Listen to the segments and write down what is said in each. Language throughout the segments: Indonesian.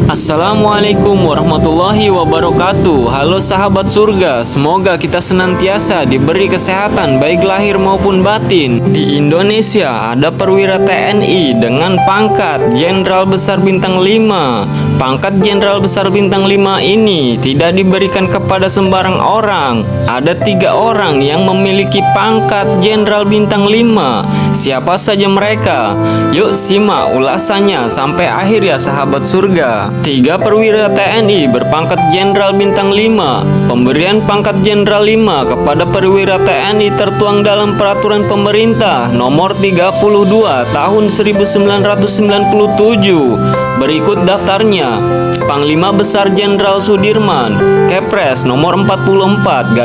Assalamualaikum warahmatullahi wabarakatuh. Halo sahabat surga, semoga kita senantiasa diberi kesehatan baik lahir maupun batin. Di Indonesia ada perwira TNI dengan pangkat Jenderal Besar Bintang 5. Pangkat Jenderal Besar Bintang 5 ini tidak diberikan kepada sembarang orang. Ada 3 orang yang memiliki pangkat Jenderal Bintang 5. Siapa saja mereka? Yuk simak ulasannya sampai akhir ya sahabat surga. 3 perwira TNI berpangkat Jenderal Bintang 5. Pemberian pangkat Jenderal 5 kepada perwira TNI tertuang dalam Peraturan Pemerintah Nomor 32 Tahun 1997. Berikut daftarnya. Panglima Besar Jenderal Sudirman, Kepres Nomor 44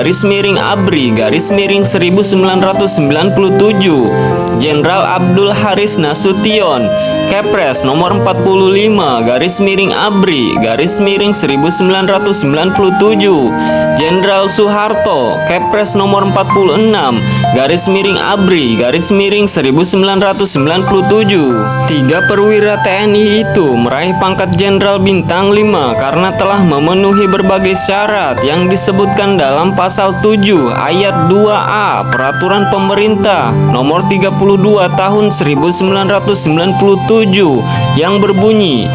ABRI 1997. Jenderal Abdul Haris Nasution, Kepres Nomor 45 ABRI 1997. Jenderal Soeharto, Kepres Nomor 46 ABRI 1997. 3 perwira TNI itu meraih pangkat Jenderal Bintang 5 karena telah memenuhi berbagai syarat yang disebutkan dalam pasal 7 ayat 2A Peraturan Pemerintah Nomor 32 Tahun 1997 yang berbunyi,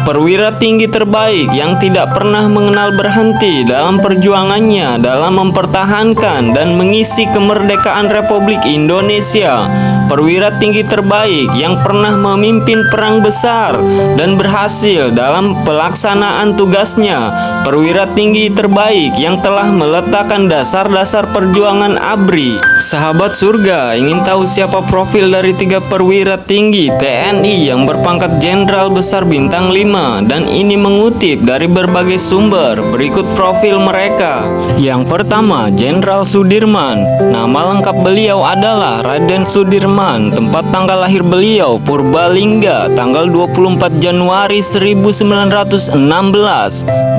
perwira tinggi terbaik yang tidak pernah mengenal berhenti dalam perjuangannya dalam mempertahankan dan mengisi kemerdekaan Republik Indonesia. Perwira tinggi terbaik yang pernah memimpin perang besar dan berhasil dalam pelaksanaan tugasnya. Perwira tinggi terbaik yang telah meletakkan dasar-dasar perjuangan ABRI. Sahabat surga, ingin tahu siapa profil dari 3 perwira tinggi TNI yang berpangkat Jenderal Besar Bintang 5? Dan ini mengutip dari berbagai sumber. Berikut profil mereka. Yang pertama, Jenderal Sudirman. Nama lengkap beliau adalah Raden Sudirman. Tempat tanggal lahir beliau Purbalingga, tanggal 24 Januari 1916.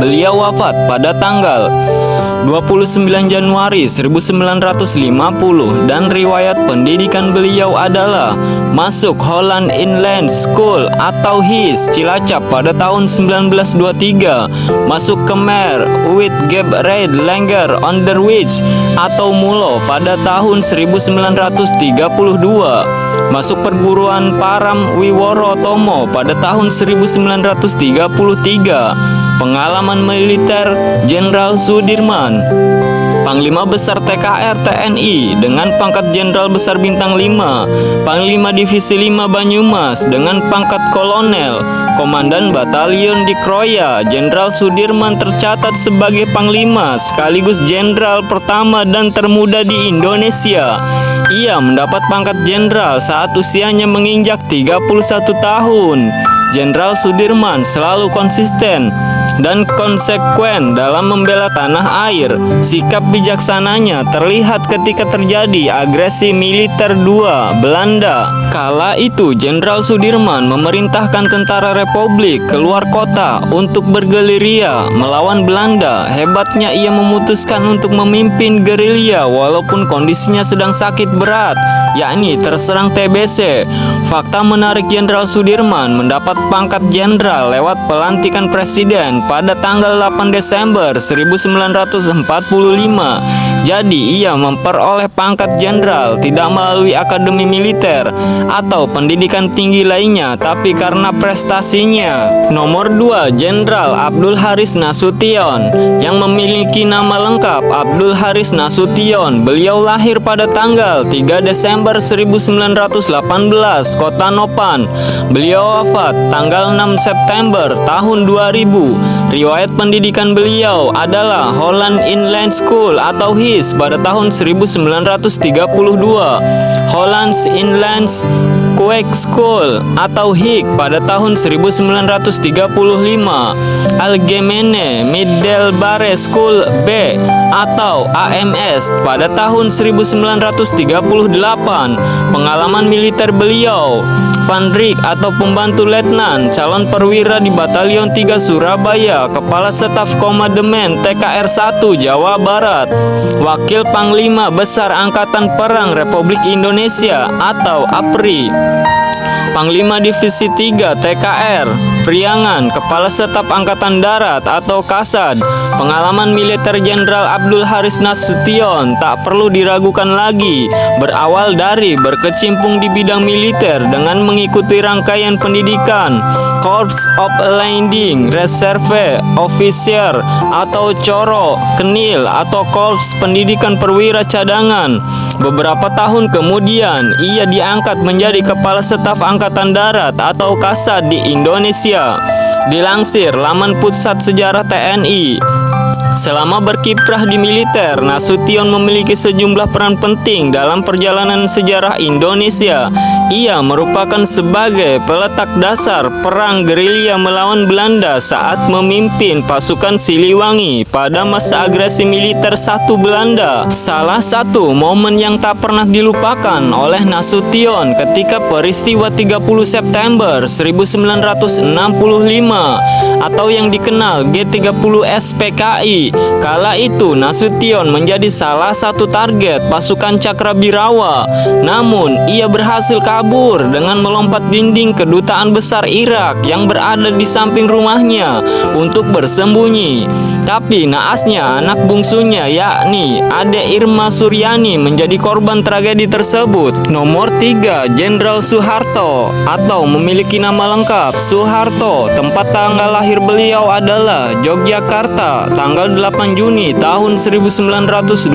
Beliau wafat pada tanggal 29 Januari 1950 dan riwayat pendidikan beliau adalah masuk Holland Inland School atau HIS Cilacap pada tahun 1923, masuk Khmer Uitgebrede Langer Onderwijs atau MULO pada tahun 1932, masuk perguruan Param Wiworo Tomo pada tahun 1933. Pengalaman militer Jenderal Sudirman. Panglima Besar TKR TNI dengan pangkat Jenderal Besar Bintang 5, Panglima Divisi 5 Banyumas dengan pangkat Kolonel, Komandan Batalion di Kroya. Jenderal Sudirman tercatat sebagai Panglima sekaligus Jenderal pertama dan termuda di Indonesia. Ia mendapat pangkat Jenderal saat usianya menginjak 31 tahun. Jenderal Sudirman selalu konsisten dan konsekuen dalam membela tanah air. Sikap bijaksananya terlihat ketika terjadi agresi militer Belanda. Kala itu Jenderal Sudirman memerintahkan tentara Republik keluar kota untuk bergerilya melawan Belanda. Hebatnya ia memutuskan untuk memimpin gerilya walaupun kondisinya sedang sakit berat, yakni terserang TBC. Fakta menarik, Jenderal Sudirman mendapat pangkat jenderal lewat pelantikan presiden pada tanggal 8 Desember 1945. Jadi ia memperoleh pangkat jenderal tidak melalui akademi militer atau pendidikan tinggi lainnya, tapi karena prestasinya. Nomor 2, Jenderal Abdul Haris Nasution yang memiliki nama lengkap Abdul Haris Nasution. Beliau lahir pada tanggal 3 Desember 1918, Kota Nopan. Beliau wafat tanggal 6 September tahun 2000. Riwayat pendidikan beliau adalah Holland Inland School atau HIS pada tahun 1932, Holland Inland Quake School atau HIQ pada tahun 1935, Algemene Middelbare School B atau AMS pada tahun 1938. Pengalaman militer beliau, Van Rijk atau pembantu letnan, calon perwira di Batalion 3 Surabaya, Kepala Staf Komandemen TKR 1 Jawa Barat, Wakil Panglima Besar Angkatan Perang Republik Indonesia atau APRI, Panglima Divisi 3 TKR, Priangan, Kepala Staf Angkatan Darat atau Kasad. Pengalaman militer Jenderal Abdul Haris Nasution tak perlu diragukan lagi, berawal dari berkecimpung di bidang militer dengan mengikuti rangkaian pendidikan Corps of Landing Reserve Officer atau CORO, KENIL atau Korps Pendidikan Perwira Cadangan. Beberapa tahun kemudian, ia diangkat menjadi Kepala Staf Angkatan Darat atau Kasad di Indonesia. Dilansir laman Pusat Sejarah TNI, selama berkiprah di militer, Nasution memiliki sejumlah peran penting dalam perjalanan sejarah Indonesia. Ia merupakan sebagai peletak dasar perang gerilya melawan Belanda saat memimpin pasukan Siliwangi pada masa agresi militer satu Belanda. Salah satu momen yang tak pernah dilupakan oleh Nasution ketika peristiwa 30 September 1965 atau yang dikenal G30 SPKI. Kala itu Nasution menjadi salah satu target pasukan Cakrabirawa. Namun ia berhasil kabur dengan melompat dinding kedutaan besar Irak yang berada di samping rumahnya untuk bersembunyi. Tapi naasnya anak bungsunya yakni Ade Irma Suryani menjadi korban tragedi tersebut. Nomor 3, Jenderal Soeharto atau memiliki nama lengkap Soeharto. Tempat tanggal lahir beliau adalah Yogyakarta, tanggal 8 Juni tahun 1921.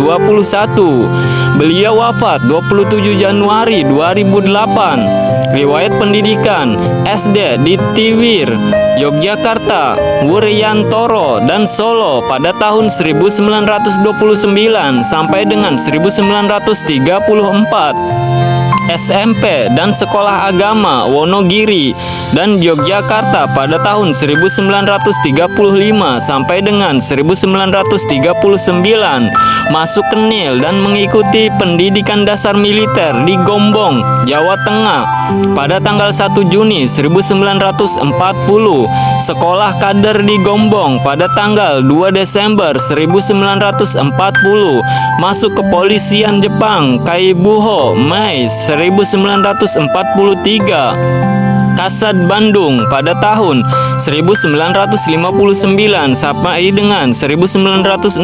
Beliau wafat 27 Januari 2008. Riwayat pendidikan SD di Tiwir, Yogyakarta, Wuryantoro, dan Solo pada tahun 1929 sampai dengan 1934. SMP dan Sekolah Agama Wonogiri dan Yogyakarta pada tahun 1935 sampai dengan 1939. Masuk KENIL dan mengikuti pendidikan dasar militer di Gombong, Jawa Tengah pada tanggal 1 Juni 1940. Sekolah kader di Gombong pada tanggal 2 Desember 1940. Masuk kepolisian Jepang Kaibuho Mei 1943. Kasad Bandung pada tahun 1959 sampai dengan 1960.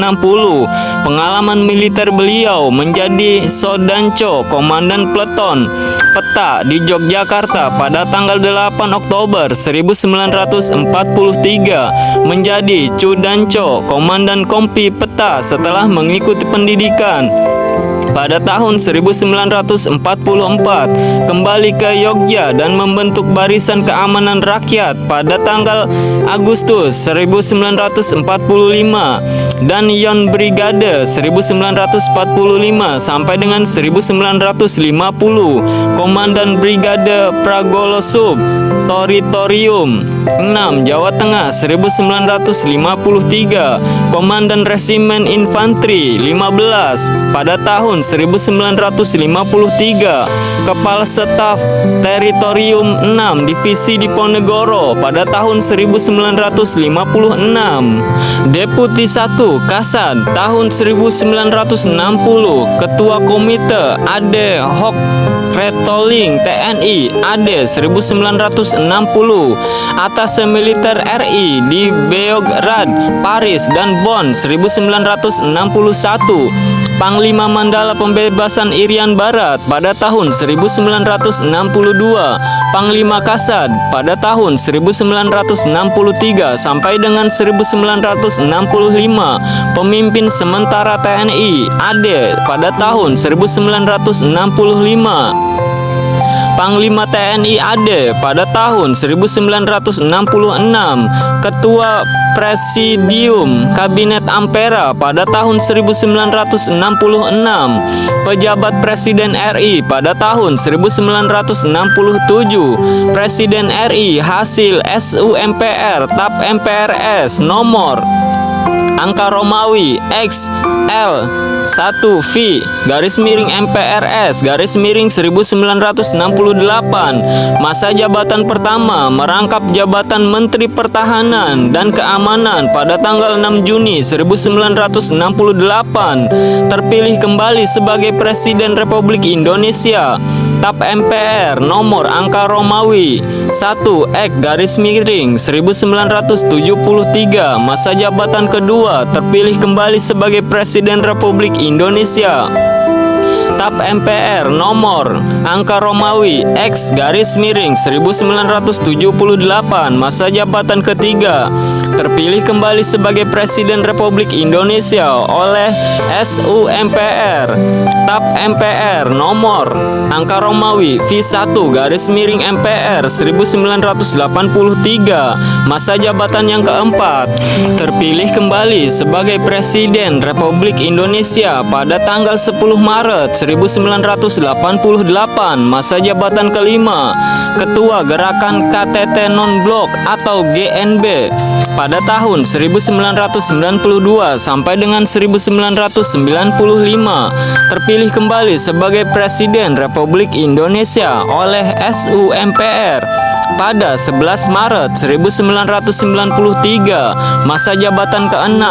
Pengalaman militer beliau menjadi Sodanco, Komandan Peleton Peta di Yogyakarta pada tanggal 8 Oktober 1943, menjadi Cudanco, Komandan Kompi Peta setelah mengikuti pendidikan. Pada tahun 1944 kembali ke Yogyakarta dan membentuk Barisan Keamanan Rakyat pada tanggal Agustus 1945 dan Yon Brigade 1945 sampai dengan 1950. Komandan Brigade Pragolosub Teritorium 6 Jawa Tengah 1953. Komandan Resimen Infanteri 15 pada tahun 1953. Kepala Staf Teritorium 6 Divisi Diponegoro pada tahun 1956. Deputi 1 Kasad tahun 1960. Ketua Komite Ade Hoc Retoling TNI AD 1960. Atase Militer RI di Beograd, Paris, dan Bonn 1961. Panglima Mandala Pembebasan Irian Barat pada tahun 1962. Panglima Kasad pada tahun 1963 sampai dengan 1965. Pemimpin sementara TNI AD pada tahun 1965. Panglima TNI AD pada tahun 1966, Ketua Presidium Kabinet Ampera pada tahun 1966, Pejabat Presiden RI pada tahun 1967, Presiden RI hasil SUMPR TAP MPRS nomor angka Romawi XL 1V _MPRS _1968. Masa jabatan pertama merangkap jabatan Menteri Pertahanan dan Keamanan pada tanggal 6 Juni 1968. Terpilih kembali sebagai Presiden Republik Indonesia TAP MPR nomor angka Romawi 1/1973 masa jabatan kedua terpilih kembali sebagai Presiden Republik Indonesia. TAP MPR nomor angka Romawi X/1978 masa jabatan ketiga terpilih kembali sebagai Presiden Republik Indonesia oleh SUMPR. TAP MPR nomor angka Romawi V1/MPR 1983 masa jabatan yang keempat terpilih kembali sebagai Presiden Republik Indonesia pada tanggal 10 Maret 1988 masa jabatan kelima Ketua Gerakan KTT Non-Blok atau GNB pada tahun 1992 sampai dengan 1995 terpilih kembali sebagai Presiden Republik Indonesia oleh SUMPR pada 11 Maret 1993 masa jabatan ke-6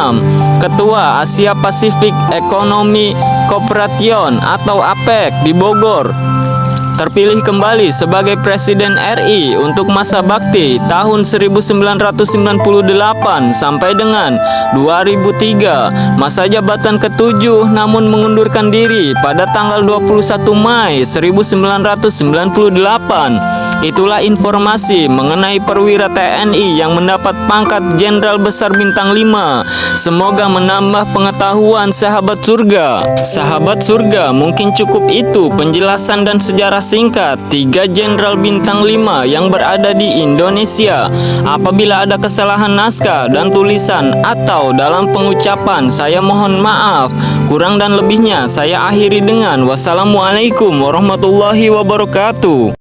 Ketua Asia Pasifik Economy Cooperation atau APEC di Bogor terpilih kembali sebagai Presiden RI untuk masa bakti tahun 1998 sampai dengan 2003 masa jabatan ke-7 namun mengundurkan diri pada tanggal 21 Mei 1998. Itulah informasi mengenai perwira TNI yang mendapat pangkat Jenderal Besar Bintang 5. Semoga menambah pengetahuan sahabat surga. Sahabat surga, mungkin cukup itu penjelasan dan sejarah singkat 3 Jenderal Bintang 5 yang berada di Indonesia. Apabila ada kesalahan naskah dan tulisan atau dalam pengucapan, saya mohon maaf. Kurang dan lebihnya saya akhiri dengan wassalamualaikum warahmatullahi wabarakatuh.